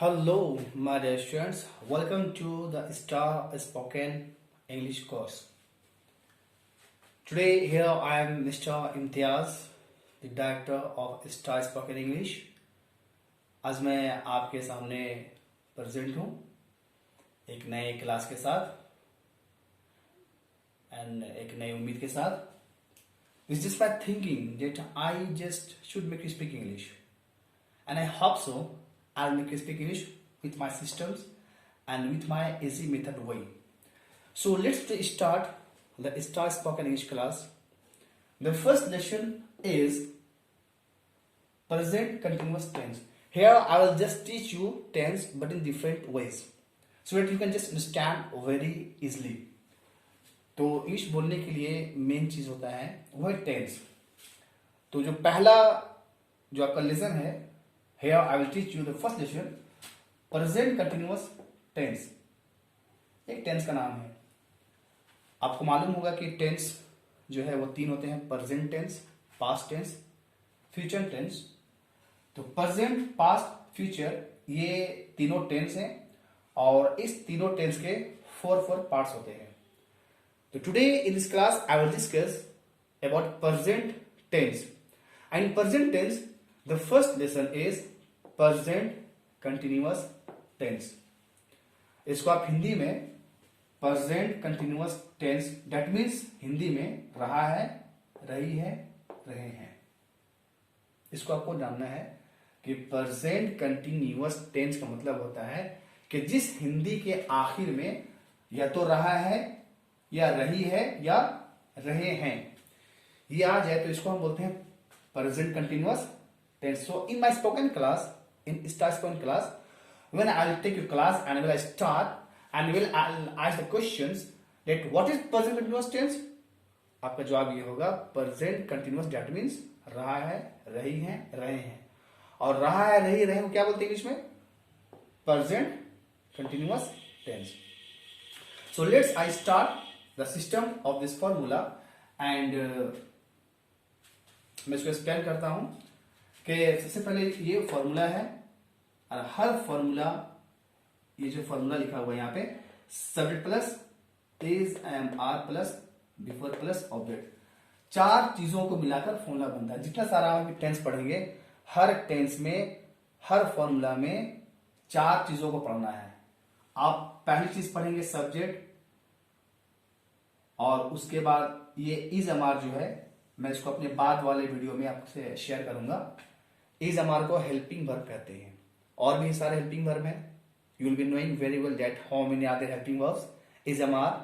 Hello, my dear students. Welcome to the Star Spoken English course. Today, here I am Mr. Imtiaz, the director of Star Spoken English. आज मैं आपके सामने present हूँ एक नए class के साथ एंड एक नई उम्मीद के साथ. It's just by thinking that I just should make you speak English, and I hope so. I'll make you speak English with my systems and with my easy method way. So let's start the Star Spoken English class. The first lesson is present continuous tense. Here I will just teach you tense but in different ways so that you can just understand very easily. तो English बोलने के लिए main चीज होता है वो है tense. तो जो पहला जो आपका लेसन है, here I will teach you the first lesson, present continuous tense. एक टेंस का नाम है. आपको मालूम होगा कि टेंस जो है वो तीन होते हैं: present tense, past tense, future tense. तो प्रेजेंट, पास्ट, फ्यूचर ये तीनों टेंस हैं और इस तीनों टेंस के फोर पार्ट्स होते हैं. तो today in this class I will discuss about present tense. And in present tense the first lesson is present continuous tense. इसको आप हिंदी में present continuous tense, that means Hindi में रहा है, रही है, रहे हैं. इसको आपको जानना है कि प्रेजेंट कंटिन्यूअस टेंस का मतलब होता है कि जिस हिंदी के आखिर में या तो रहा है या रही है या रहे हैं ये आ जाए तो इसको हम बोलते हैं present continuous tense. So in my spoken class, in Star Spoken class, when I will take your class and will I start and will I'll ask the questions that what is present continuous tense. आपका जवाब ये होगा present continuous, that means रहा है, रही है, रहे हैं. और रहा है, रही, रहे को क्या बोलते हैं इंग्लिश में? present continuous tense. So let's I start the system of this formula and मैं इसको एक्सप्लेन करता हूं कि सबसे पहले ये फॉर्मूला है और हर फॉर्मूला, ये जो फॉर्मूला लिखा हुआ है यहाँ पे, subject plus is am are plus before plus object, चार चीजों को मिलाकर फॉर्मूला बनता है. जितना सारा आप टेंस पढ़ेंगे, हर टेंस में, हर फॉर्मूला में चार चीजों को पढ़ना है. आप पहली चीज पढ़ेंगे सब्जेक्ट, और उसके बाद ये इज एम आर जो है, मैं इसको अपने बाद वाले वीडियो में आपसे शेयर करूंगा. इज एम आर को हेल्पिंग वर्ब कहते हैं. और भी सारे हेल्पिंग वर्ब हैं. You will be knowing very well that how many are there helping verbs. Is am are,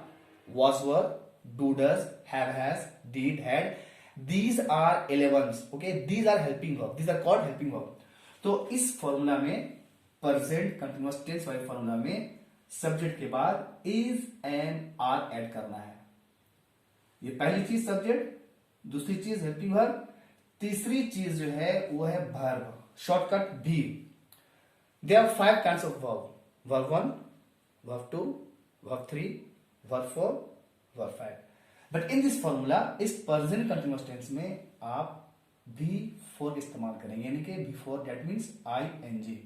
was verb, do does, have has, did had, these are 11. Okay, these are helping verb, these are called helping verb. तो इस formula में, present continuous tense वाले formula में, subject के बाद is am R add करना है. ये पहली चीज सब्जेक्ट, दूसरी चीज हेल्पिंग वर्ब, तीसरी चीज जो है वो है वर्ब, शॉर्टकट भी. There are 5 kinds of verb: verb 1, verb 2, verb 3, verb 4, verb 5. But in this formula, इस प्रेजेंट कंटिन्यूअस टेंस में आप V4 इस्तेमाल करेंगे, यानी कि बिफोर, दैट मीन्स ING,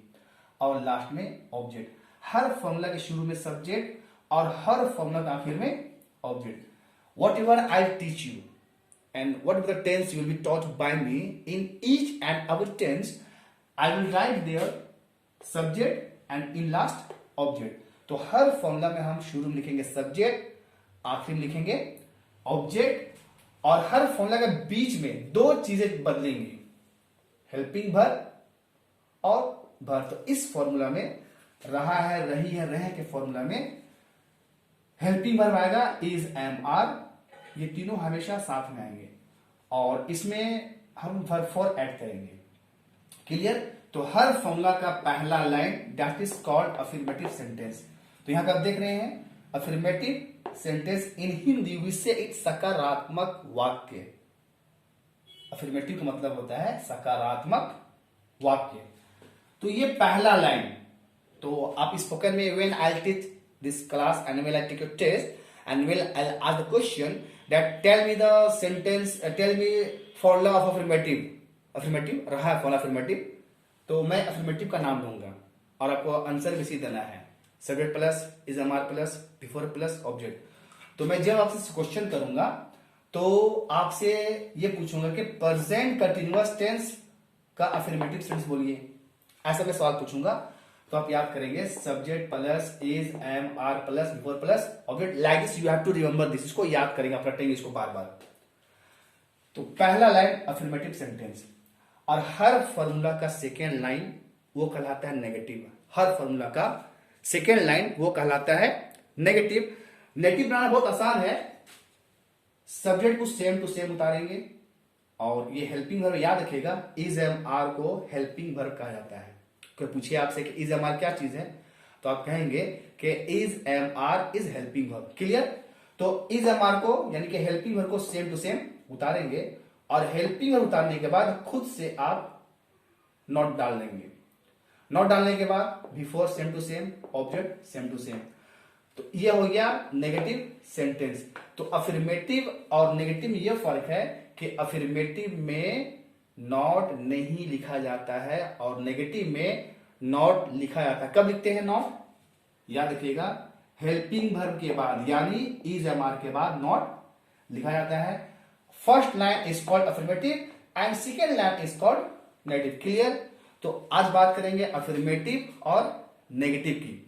और लास्ट में ऑब्जेक्ट. हर फॉर्मूला के शुरू में सब्जेक्ट और हर फॉर्मूला के आखिर में object. Whatever I teach you and whatever the tense you will be taught by me, in each and every tense I will write there subject and in last object. तो हर formula में हम शुरू में लिखेंगे subject, आखिर में लिखेंगे object, और हर फॉर्मूला के बीच में दो चीजें बदलेंगी, हेल्पिंग वर्ब और वर्ब. तो इस फॉर्मूला में रहा है, रही है, रहे के फॉर्मूला में हेल्पिंग वर्ब आएगा इज एम आर. ये तीनों हमेशा साथ में आएंगे और इसमें हम वर्ब 4 ऐड करेंगे. क्लियर? तो हर फॉर्मूला का पहला line that is called affirmative sentence. तो यहां पे आप देख रहे हैं affirmative sentence. In Hindi we say एक सकारात्मक वाक्य. अफर्मेटिव का मतलब होता है सकारात्मक वाक्य. तो ये पहला लाइन. तो आप स्पोकन में when I will teach this class and will I take your test and I'll ask the question that tell me the sentence, tell me formula of affirmative. रहा है फॉर्मूला अफर्मेटिव, तो मैं affirmative का नाम लूंगा और आपको आंसर भी इसी देना है, subject plus is am are plus before plus object. तो मैं जब आपसे क्वेश्चन करूंगा तो आपसे ये पूछूंगा कि प्रेजेंट कंटिन्यूअस टेंस का अफर्मेटिव सेंस बोलिए, ऐसा मैं सवाल पूछूंगा। तो आप याद करेंगे subject plus is am are plus before plus object, like this you have to remember this, इसको याद करेंगे, आप रटेंगे इसको बार बार। तो पहला लाइन अफर्मेटिव सेंटेंस, और हर फॉर्मूला का सेकेंड लाइन वो कहलाता है नेगेटिव। हर फॉर्मूला का सेकेंड लाइन वो कहलाता है नेगेटिव। नेगेटिव बनाना बहुत आसान है, सब्जेक्ट को सेम टू सेम उतारेंगे और ये हेल्पिंग वर्ब याद रखिएगा, इज एम आर को हेल्पिंग वर्ब कहा जाता है। कोई पूछिए आपसे कि इज एम आर क्या चीज है, तो आप कहेंगे कि is am are is helping verb. Clear? तो इज एम आर को यानी कि हेल्पिंग वर्ब को सेम टू सेम उतारेंगे और हेल्पिंग वर्ब उतारने के बाद खुद से आप नॉट डाल देंगे। नॉट डालने के बाद before same to same, object same to same. तो ये हो गया नेगेटिव सेंटेंस। तो अफर्मेटिव और नेगेटिव में ये फर्क है कि अफर्मेटिव में नॉट नहीं लिखा जाता है और नेगेटिव में नॉट लिखा जाता है। कब लिखते हैं नॉट? याद रखिएगा, हेल्पिंग वर्ब के बाद यानी इज एम आर के बाद नॉट लिखा जाता है। First line is called affirmative and second line is called negative. Clear? तो आज बात करेंगे अफर्मेटिव और नेगेटिव की।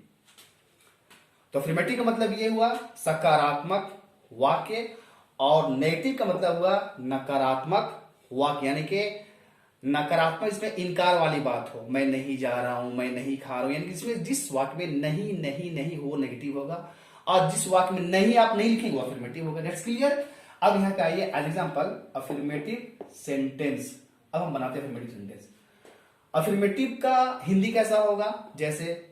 तो अफर्मेटिव का मतलब ये हुआ सकारात्मक वाक्य और नेगेटिव का मतलब हुआ नकारात्मक वाक्य, यानी कि नकारात्मक इसमें इनकार वाली बात हो, मैं नहीं जा रहा हूं, मैं नहीं खा रहा हूं, यानी कि इसमें जिस वाक्य में नहीं नहीं नहीं हो वो नेगेटिव होगा और जिस वाक्य में नहीं आप नहीं लिखेंगे वो अफर्मेटिव होगा। That's clear? अब यहां पे आइए एज एग्जांपल अफर्मेटिव सेंटेंस। अब हम बनाते हैं अफर्मेटिव सेंटेंस। अफर्मेटिव का हिंदी कैसा होगा? जैसे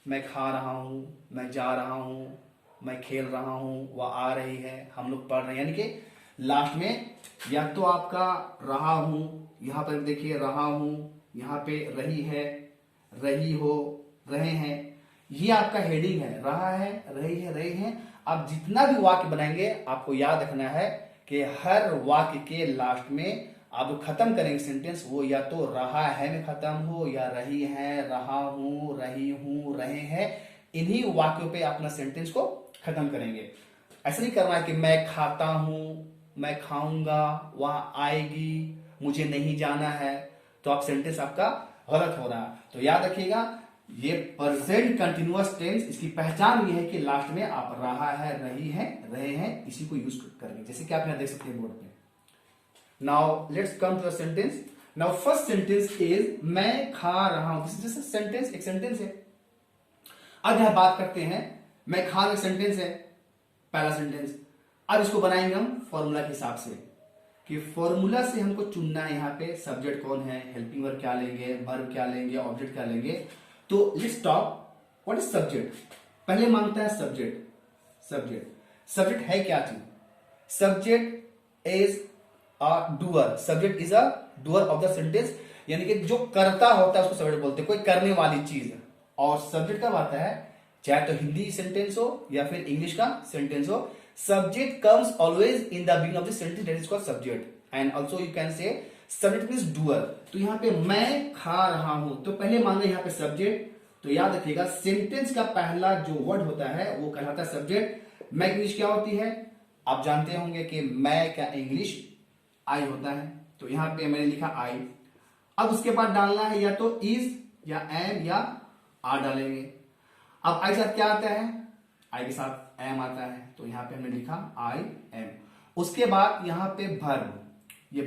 मैं खा रहा हूं, मैं जा रहा हूं, मैं खेल रहा हूं, वह आ रही है, हम लोग पढ़ रहे हैं, यानी कि लास्ट में या तो आपका रहा हूं, यहां पर देखिए रहा हूं, यहां पे रही है, रही हो, रहे हैं, ये आपका हेडिंग है, रहा है, रही है, रहे हैं। आप जितना भी वाक्य बनाएंगे आपको याद रखना है कि हर वाक्य के लास्ट में आप जो खत्म करेंगे सेंटेंस वो या तो रहा है में खत्म हो या रही है, रहा हूं, रही हूं, रहे हैं, इन्हीं वाक्यों पे अपना सेंटेंस को खत्म करेंगे। ऐसा नहीं करना है कि मैं खाता हूं, मैं खाऊंगा, वहां आएगी, मुझे नहीं जाना है, तो आप सेंटेंस आपका गलत हो रहा है। तो याद रखिएगा ये प्रेजेंट कंटिन्यूअस टेंस, इसकी पहचान ये है कि लास्ट में आप रहा है, रही है, रहे हैं, इसी को यूज करेंगे, जैसे कि आप यहां देख सकते हैं बोर्ड पे। Now let's come to the sentence. Now first sentence is मैं खा रहा हूं। दिस इज जस्ट सेंटेंस, एक सेंटेंस है। अब यहां बात करते हैं, मैं खा रहा सेंटेंस है पहला सेंटेंस। अब इसको बनाएंगे हम फॉर्मूला के हिसाब से कि फॉर्मूला से हमको चुनना है यहाँ पे सब्जेक्ट कौन है, हेल्पिंग वर्ब क्या लेंगे, वर्ब क्या लेंगे, ऑब्जेक्ट क्या लेंगे। तो let's talk what is subject. पहले मांगता है सब्जेक्ट। सब्जेक्ट है क्या चीज? Subject is a doer. Subject is a doer of the sentence, यानी कि जो करता होता है उसको सब्जेक्ट बोलते हैं, कोई करने वाली चीज। और सब्जेक्ट कब आता है? चाहे तो हिंदी सेंटेंस हो या फिर इंग्लिश का सेंटेंस हो, subject comes always in the beginning of the sentence, that is called subject. And also you can say subject means doer. तो यहाँ पे मैं खा रहा हूं, तो पहले मांगे यहाँ पे सब्जेक्ट। तो याद रखिएगा सेंटेंस का पहला जो वर्ड होता है वो कहलाता है सब्जेक्ट। मैं इंग्लिश क्या होती है आप जानते होंगे कि मैं क्या इंग्लिश आई होता है, तो यहाँ पे मैंने लिखा आई। अब उसके बाद डालना है या तो इज या एम या आर डालेंगे। अब आई के साथ क्या आता है? आई के साथ एम आता है, तो यहां पे हमने लिखा आई एम। उसके बाद यहां पे वर्ब। ये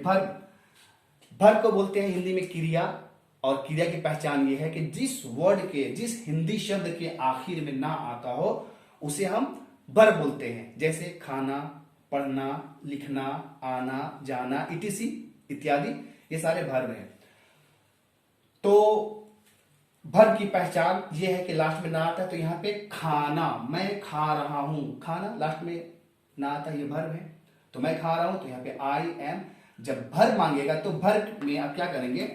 वर्ब को बोलते हैं हिंदी में क्रिया, और क्रिया की पहचान ये है कि जिस वर्ड के, जिस हिंदी शब्द के आखिर में ना आता हो उसे हम वर्ब बोलते हैं। जैसे खाना, पढ़ना, लिखना, आना, जाना, इटीसी इत्यादि, ये सारे वर्ब हैं। तो वर्ब की पहचान ये है कि लास्ट में ना आता है, तो यहां पे खाना, मैं खा रहा हूं, खाना लास्ट में ना आता है, ये वर्ब है। तो मैं खा रहा हूं, तो यहां पे आई एम। जब वर्ब मांगेगा तो वर्ब में आप क्या करेंगे?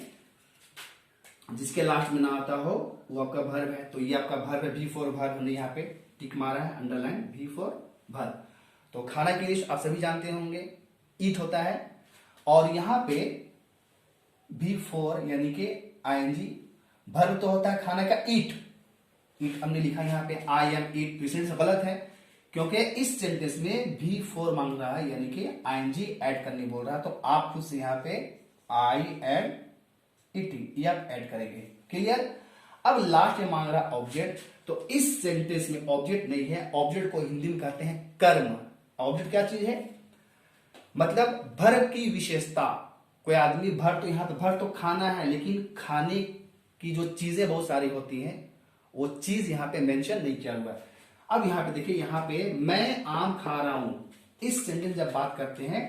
जिसके लास्ट में ना आता हो वो आपका वर्ब है। तो ये आपका वर्ब है, भी फॉर वर्ब, हमने यहाँ पे टिक मारा है, अंडरलाइन, भी फॉर वर्ब। तो खाना की इंग्लिश आप सभी जानते होंगे, ईट होता है। और यहां पे भी फॉर यानी कि आईएनजी, वर्ब तो होता है खाना का ईट, ईट हमने लिखा यहाँ पे आई एम ईट, तो सेंटेंस गलत है क्योंकि इस सेंटेंस में V4 मांग रहा है, यानी कि आईएनजी ऐड करने बोल रहा है। तो आप खुद से यहाँ पे आई एम ईटिंग ये आप ऐड करेंगे। क्लियर। अब लास्ट में मांग रहा ऑब्जेक्ट, तो इस सेंटेंस में ऑब्जेक्ट नहीं है। ऑब्जेक्ट को हिंदी में कहते हैं कर्म। ऑब्जेक्ट क्या चीज है, मतलब भर की विशेषता। कोई आदमी भर, तो यहाँ पे भर तो खाना है, लेकिन खाने की जो चीजें बहुत सारी होती हैं वो चीज यहाँ पे मेंशन नहीं किया हुआ है। अब यहाँ पे देखिए, यहाँ पे मैं आम खा रहा हूं, इस सेंटेंस जब बात करते हैं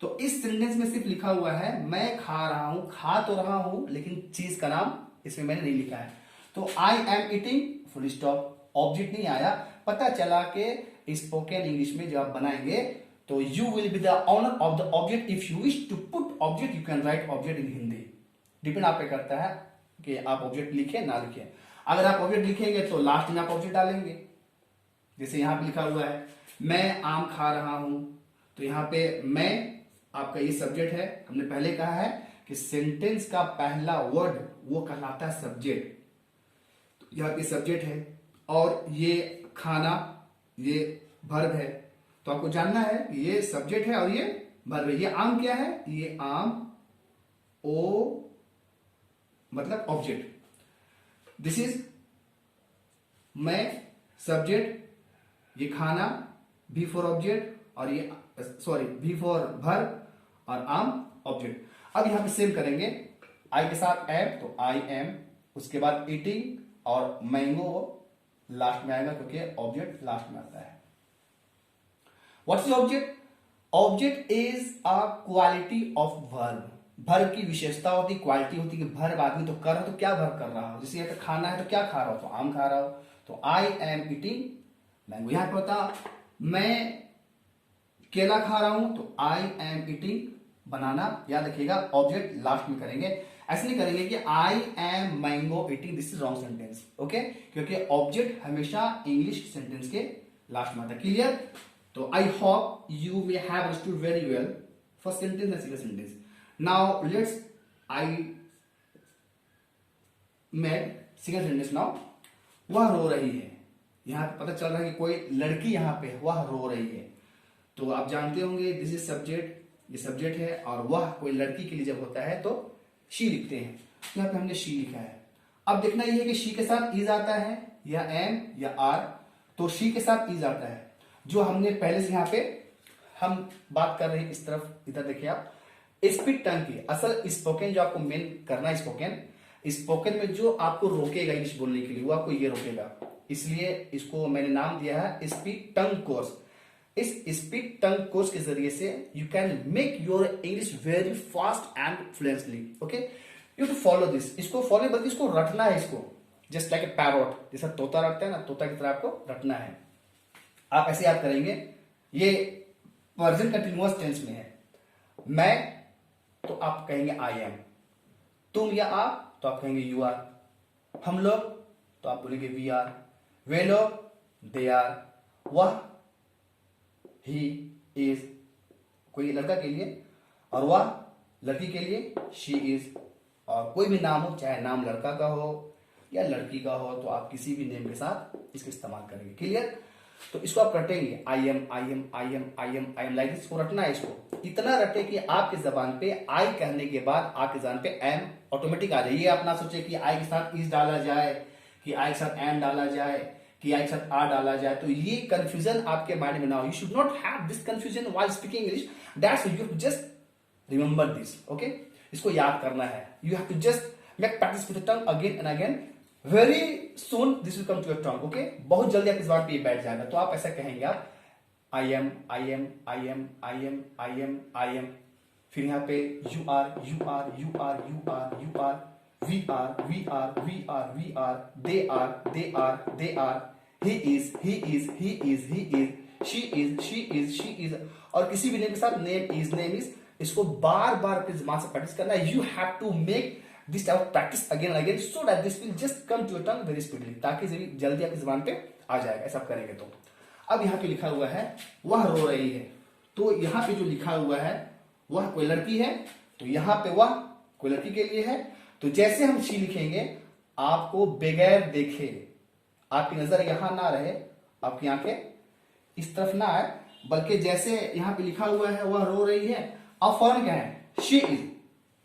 तो इस सेंटेंस में सिर्फ लिखा हुआ है मैं खा रहा हूं, खा तो रहा हूं लेकिन चीज का नाम इसमें मैंने नहीं लिखा है। तो I am eating full stop, object नहीं आया। पता चला कि स्पोकन इंग्लिश में जब आप बनाएंगे तो you will be the owner of the object. If you wish to put object you can write object in Hindi. Depend आप पे करता है कि आप ऑब्जेक्ट लिखे ना लिखे। अगर आप ऑब्जेक्ट लिखेंगे तो लास्ट में आप ऑब्जेक्ट डालेंगे। जैसे यहां पे लिखा हुआ है मैं आम खा रहा हूं, तो यहां पे मैं आपका ये सब्जेक्ट है। हमने पहले कहा है कि सेंटेंस का पहला वर्ड वो कहलाता है सब्जेक्ट। तो यहाँ पे सब्जेक्ट है और ये खाना ये वर्ब है। तो आपको जानना है कि ये सब्जेक्ट है और ये वर्ब है। ये आम क्या है, ये आम, ओ मतलब ऑब्जेक्ट। दिस इज मैं सब्जेक्ट, ये खाना भी फॉर ऑब्जेक्ट, और ये सॉरी भी फॉर वर्ब और आम ऑब्जेक्ट। अब यहां पे सेम करेंगे, आई के साथ एम, तो आई एम, उसके बाद ईटिंग और मैंगो लास्ट में आएगा क्योंकि ऑब्जेक्ट लास्ट में आता है। What's the object? Object is a quality of verb. Verb की विशेषता होती, क्वालिटी होती कि वर्ब आदमी तो कर रहा हो, तो क्या वर्ब कर रहा हो। जैसे यहाँ पे खाना है तो क्या खा रहा हो, तो आम खा रहा हो। तो आई एम ईटिंग मैंगो। यहां पे होता मैं केला खा रहा हूं, तो आई एम ईटिंग बनाना। याद रखिएगा ऑब्जेक्ट लास्ट में करेंगे। ऐसे नहीं करेंगे कि I am mango eating, this is wrong sentence. Okay, क्योंकि ऑब्जेक्ट हमेशा इंग्लिश सेंटेंस के लास्ट में आता है। क्लियर। तो I hope you may have understood very well first sentence and second sentence. Now let's I made second sentence. Now वह रो रही है। यहां पे पता चल रहा है कि कोई लड़की यहां पे वह रो रही है। तो आप जानते होंगे दिस इज सब्जेक्ट, ये सब्जेक्ट है, और वह कोई लड़की के लिए जब होता है तो शी लिखते हैं। यहाँ पे हमने शी लिखा है। अब देखना यह है कि शी के साथ इज आता है या एम या आर। तो शी के साथ इज आता है, जो हमने पहले से यहाँ पे हम बात कर रहे हैं इस तरफ, इधर देखिए आप। स्पीड टंग की असल स्पोकन जो आपको मेन करना है, स्पोकन में जो आपको रोकेगा इंग्लिश बोलने के लिए वो आपको ये रोकेगा। इसलिए इसको मैंने नाम दिया है स्पीड टंग कोर्स। इस स्पीड टंग कोर्स के जरिए से you can make your English very fast and fluently. Okay, you to follow this. इसको फॉलो बल्कि इसको रटना है, इसको जस्ट लाइक ए पैरोट, जैसा तोता रटता है ना, तोता की तरह आपको रटना है। आप ऐसे याद करेंगे। ये प्रेजेंट कंटिन्यूअस टेंस में है। मैं तो आप कहेंगे आई एम, तुम या आप तो आप कहेंगे यू आर, हम लोग तो आप बोलेंगे वी आर, वे लोग दे आर, वह ही इज कोई लड़का के लिए, और वह लड़की के लिए शी इज। और कोई भी नाम हो, चाहे नाम लड़का का हो या लड़की का हो, तो आप किसी भी नेम के साथ इसका इस्तेमाल करेंगे। क्लियर। तो इसको आप रटेंगे I am I am I am I am I am, like इसको रटना है। इसको इतना रटे कि आपकी जबान पे आई कहने के बाद आपकी जबान पे एम ऑटोमेटिक आ जाए। ये आप ना सोचे कि आई के साथ इज डाला जाए, कि आई के साथ एम डाला जाए, कि आई के साथ आर डाला जाए। तो ये कंफ्यूजन आपके माइंड में ना हो। You should not have this confusion while speaking English. That's you just remember this. Okay, इसको याद करना है। You have to just make practice with the tongue again and again. Very soon this will come to your tongue. Okay, बहुत जल्दी आपकी जबान पे ये बैठ जाएगा। तो आप ऐसा कहेंगे, आप I am I am I am I am I am I am, फिर यहाँ पे you are you are you are you are you are, we are we are we are we are, they are they are they are, he is he is he is he is, she is she is she is. और किसी भी name के साथ name is. इसको बार बार अपनी जुबान से practice करना है। You have to make this type of practice again again so that this will just come to your tongue very speedily, ताकि जल्दी आपकी जुबान पे आ जाएगा। ऐसा करेंगे तो अब यहाँ पे लिखा हुआ है वह रो रही है। तो यहाँ पे जो लिखा हुआ है वह कोई लड़की है, तो यहाँ पे वह कोई लड़की के लिए है। तो जैसे हम शी लिखेंगे, आपको बगैर देखे आपकी नजर यहां ना रहे, आपकी आंखें इस तरफ ना आए, बल्कि जैसे यहां पे लिखा हुआ है वह रो रही है, आप फौरन क्या है शी इज।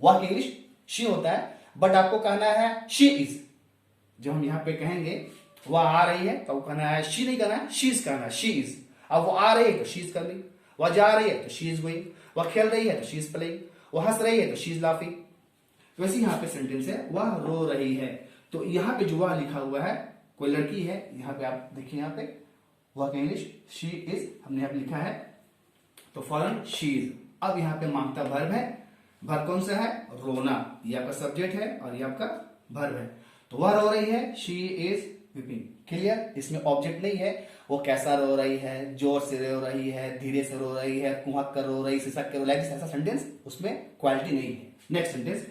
वह की इंग्लिश शी होता है, बट आपको कहना है शी इज। जब हम यहां पे कहेंगे वह आ रही है तो आपको कहना है शी नहीं कहना है, शी इज कहना है, शी इज। अब वो आ रही है तो शी इज करनी, वह जा रही है तो शी इज गोइंग, वह खेल रही है तो शी इज प्लेइंग, वह हंस रही है तो शी इज लाफिंग। वैसे यहाँ पे सेंटेंस है वह रो रही है, तो यहाँ पे जो वह लिखा हुआ है कोई लड़की है, यहाँ पे आप देखिए यहाँ पे वह का इंग्लिश शी इज हमने यहाँ पे लिखा है, तो फॉरन शी इज। अब यहाँ पे मांगता वर्ब है, वर्ब कौन सा है रोना, ये आपका सब्जेक्ट है और ये आपका वर्ब है। तो वह रो रही है, शी इज वीपिंग, क्लियर। इसमें ऑब्जेक्ट नहीं है, वो कैसा रो रही है, जोर से रो रही है, धीरे से रो रही है, कुहक कर रो रही, सिसक कर रो रही, ऐसा सेंटेंस उसमें क्वालिटी नहीं है। नेक्स्ट सेंटेंस,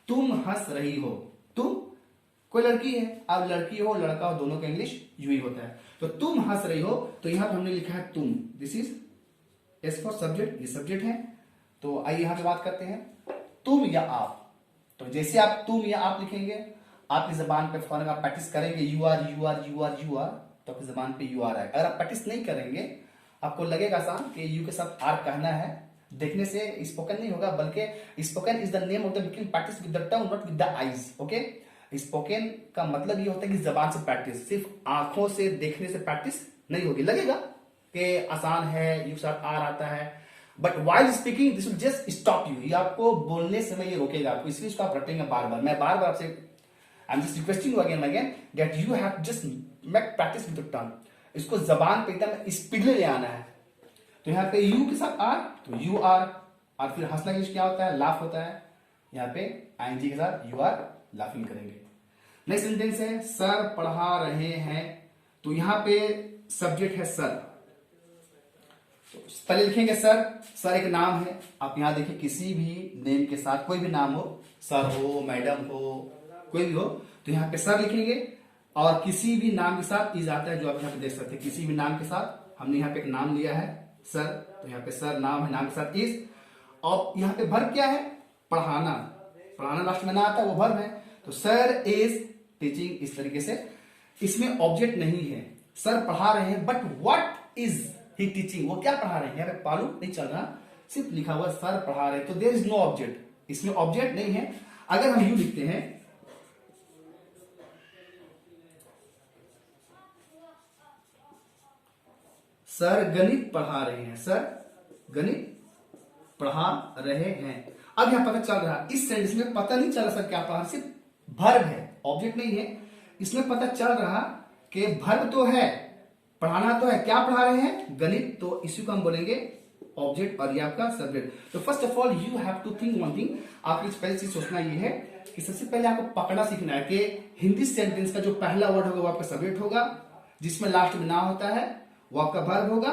तुम हंस रही हो। तुम कोई लड़की है, अब लड़की हो लड़का हो दोनों का इंग्लिश यू ही होता है। तो तुम हंस रही हो, तो यहां पे हमने लिखा है तुम, this is S for subject, ये सब्जेक्ट है। तो आइए यहां पे बात करते हैं तुम या आप। तो जैसे आप तुम या आप लिखेंगे, आपकी जबान पे फौरन आप प्रैक्टिस करेंगे you are you are you are you are, तो आपकी जबान पे यू आर आएगा। अगर आप प्रैक्टिस नहीं करेंगे आपको लगेगा आसान कि यू के साथ आर कहना है, देखने से स्पोकन नहीं होगा, बल्कि spoken is the name of the लेकिन practice with the tongue not with the eyes. Okay, spoken का मतलब ये होता है कि जबान से प्रैक्टिस, सिर्फ आंखों से देखने से प्रैक्टिस नहीं होगी। लगेगा कि आसान है, यू के साथ आर आता है, but while speaking this will just stop you, ये आपको बोलने समय ये रोकेगा आपको, इसलिए इसको आप रटेंगे बार बार। मैं बार बार आपसे I am just requesting you again again that you have just make practice with the टंग, इसको जबान पे एकदम स्पीडली ले आना है। तो यहाँ पे यू के साथ आर, तो यू आर, और फिर हंसना इंग्लिश क्या होता है लाफ होता है, यहाँ पे आईएनजी के साथ यू आर लाफिंग करेंगे। नेक्स्ट सेंटेंस है सर पढ़ा रहे हैं, तो यहाँ पे सब्जेक्ट है सर, तो पहले लिखेंगे सर। सर एक नाम है, आप यहां देखिए किसी भी नेम के साथ कोई भी नाम हो, सर हो मैडम हो कोई भी हो, तो यहाँ पे सर लिखेंगे, और किसी भी नाम के साथ इज आता है, जो आप यहाँ पे देख सकते हैं किसी भी नाम के साथ हमने यहाँ पे एक नाम लिया है सर, तो यहाँ पे सर नाम है, नाम के साथ इज। और यहाँ पे वर्ब क्या है पढ़ाना, पढ़ाना लास्ट में ना आता है वो वर्ब है, तो सर इज टीचिंग, इस तरीके से। इसमें ऑब्जेक्ट नहीं है, सर पढ़ा रहे हैं, but what is he teaching, वो क्या पढ़ा रहे हैं, यहाँ पे मालूम नहीं चल रहा, सिर्फ लिखा हुआ सर पढ़ा रहे हैं, तो देयर इज नो ऑब्जेक्ट, इसमें ऑब्जेक्ट नहीं है। अगर हम यू लिखते हैं सर गणित पढ़ा रहे हैं, सर गणित पढ़ा रहे हैं। अब यहां पता चल रहा, इस सेंटेंस में पता नहीं चल रहा सर क्या पढ़ा, सिर्फ वर्ब है ऑब्जेक्ट नहीं है। इसमें पता चल रहा कि वर्ब तो है, पढ़ाना तो है, क्या पढ़ा रहे हैं गणित, तो इसी को हम बोलेंगे ऑब्जेक्ट और ये आपका सब्जेक्ट। तो first of all you have to think one thing, आपकी पहली चीज सोचना ये है कि सबसे पहले आपको पकड़ा सीखना है कि हिंदी सेंटेंस का जो पहला वर्ड होगा वो आपका सब्जेक्ट होगा, जिसमें लास्ट में ना होता है वो आपका वर्ब होगा,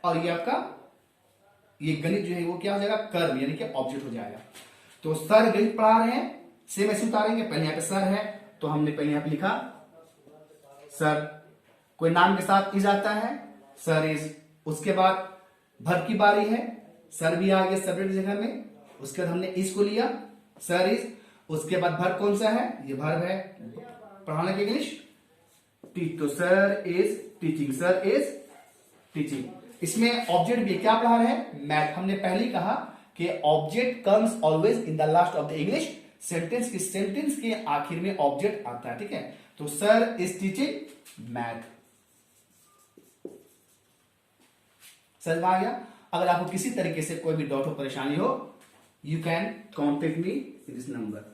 और ये आपका ये गणित जो है वो क्या हो जाएगा कर्म, यानी कि ऑब्जेक्ट हो जाएगा। तो सर गणित पढ़ा रहे हैं, सेम ऐसे उतारेंगे, पहले यहाँ पे सर है तो हमने पहले यहाँ पे लिखा सर, कोई नाम के साथ इज आता है सर इज, उसके बाद वर्ब की बारी है, सर भी आ गया सब्जेक्ट जगह में, उसके बाद हमने इज को लिया सर इज, उसके बाद वर्ब कौन सा है ये वर्ब है पढ़ाने की इंग्लिश टीच, तो sir is teaching, sir is teaching. इसमें ऑब्जेक्ट भी क्या पढ़ा रहे हैं मैथ, हमने पहले ही कहा कि object comes always in the last of the English sentence, की सेंटेंस के आखिर में ऑब्जेक्ट आता है, ठीक है। तो सर इज टीचिंग मैथ, समझ में आ गया। अगर आपको किसी तरीके से कोई भी डाउट हो परेशानी हो, you can contact me this number,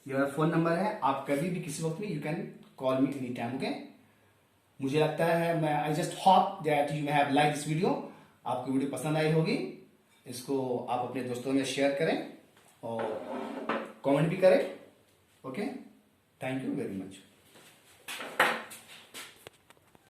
ये फोन नंबर है, आप कभी भी किसी वक्त में you can call me any time, okay. मुझे लगता है मैं I just hope that you have like this video, आपको वीडियो पसंद आई होगी, इसको आप अपने दोस्तों में शेयर करें और कमेंट भी करें, okay. Thank you very much.